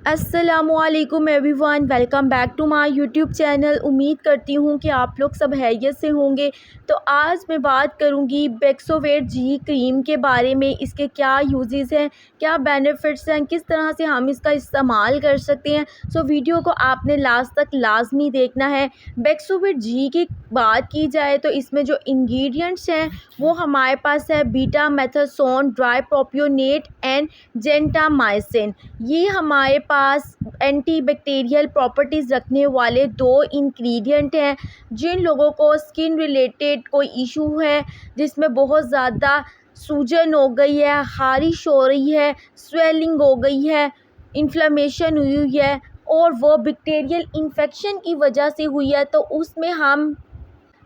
अस्सलामुअलैकुम everyone, welcome back to my YouTube channel. उम्मीद करती हूँ कि आप लोग सब खैरियत से होंगे। तो आज मैं बात करूँगी बेक्सोवेट जी क्रीम के बारे में। इसके क्या यूजेस हैं, क्या बेनिफिट्स हैं, किस तरह से हम इसका इस्तेमाल कर सकते हैं। सो वीडियो को आपने लास्ट तक लाजमी देखना है। बेक्सोवेट जी की बात की जाए तो इसमें जो इंग्रेडिएंट्स हैं वो हमारे पास है betamethasone, dipropionate and gentamicin. ये हमारे पास एंटीबैक्टीरियल प्रॉपर्टीज़ रखने वाले दो इंग्रेडिएंट हैं। जिन लोगों को स्किन रिलेटेड कोई इशू है, जिसमें बहुत ज़्यादा सूजन हो गई है, ख़ारिश हो रही है, स्वेलिंग हो गई है, इन्फ्लेमेशन हुई है और वो बैक्टीरियल इन्फेक्शन की वजह से हुई है, तो उसमें हम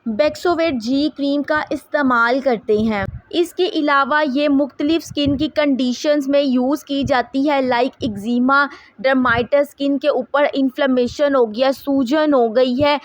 बेक्सोवेट जी क्रीम का इस्तेमाल करते हैं। इसके अलावा ये मुख्तलिफ़ स्किन की कंडीशंस में यूज़ की जाती है, लाइक एक्जिमा, डर्माइटिस, स्किन के ऊपर इन्फ्लेमेशन हो गया, सूजन हो गई है,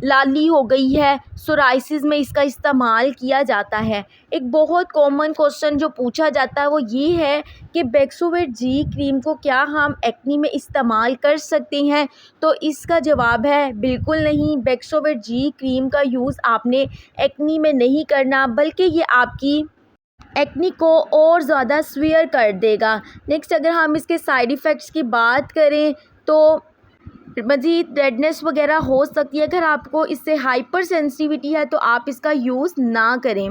लाली हो गई है, सोराइसिस में इसका इस्तेमाल किया जाता है। एक बहुत कॉमन क्वेश्चन जो पूछा जाता है वो ये है कि बेक्सोवेट जी क्रीम को क्या हम एक्ने में इस्तेमाल कर सकते हैं। तो इसका जवाब है बिल्कुल नहीं। बेक्सोवेट जी क्रीम का यूज़ आपने एक्ने में नहीं करना, बल्कि ये आपकी एक्ने को और ज़्यादा स्वीयर कर देगा। नेक्स्ट, अगर हम इसके साइड इफ़ेक्ट्स की बात करें तो मज़ीद रेडनेस वगैरह हो सकती है। अगर आपको इससे हाइपर सेंसिटिविटी है तो आप इसका यूज़ ना करें।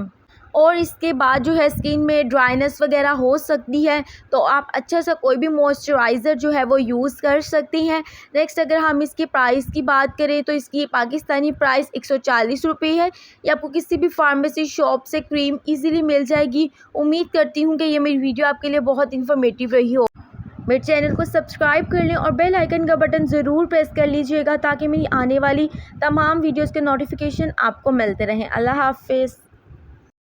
और इसके बाद जो है स्किन में ड्राइनेस वगैरह हो सकती है, तो आप अच्छा सा कोई भी मॉइस्चराइज़र जो है वो यूज़ कर सकते हैं। नेक्स्ट, अगर हम इसके प्राइस की बात करें तो इसकी पाकिस्तानी प्राइस 140 रुपये है। ये आपको किसी भी फार्मेसी शॉप से क्रीम ईज़िली मिल जाएगी। उम्मीद करती हूँ कि ये मेरी वीडियो आपके लिए बहुत इन्फॉर्मेटिव रही हो। मेरे चैनल को सब्सक्राइब कर लें और बेल आइकन का बटन ज़रूर प्रेस कर लीजिएगा, ताकि मेरी आने वाली तमाम वीडियोज़ के नोटिफिकेशन आपको मिलते रहें। अल्लाह हाफ़िज़।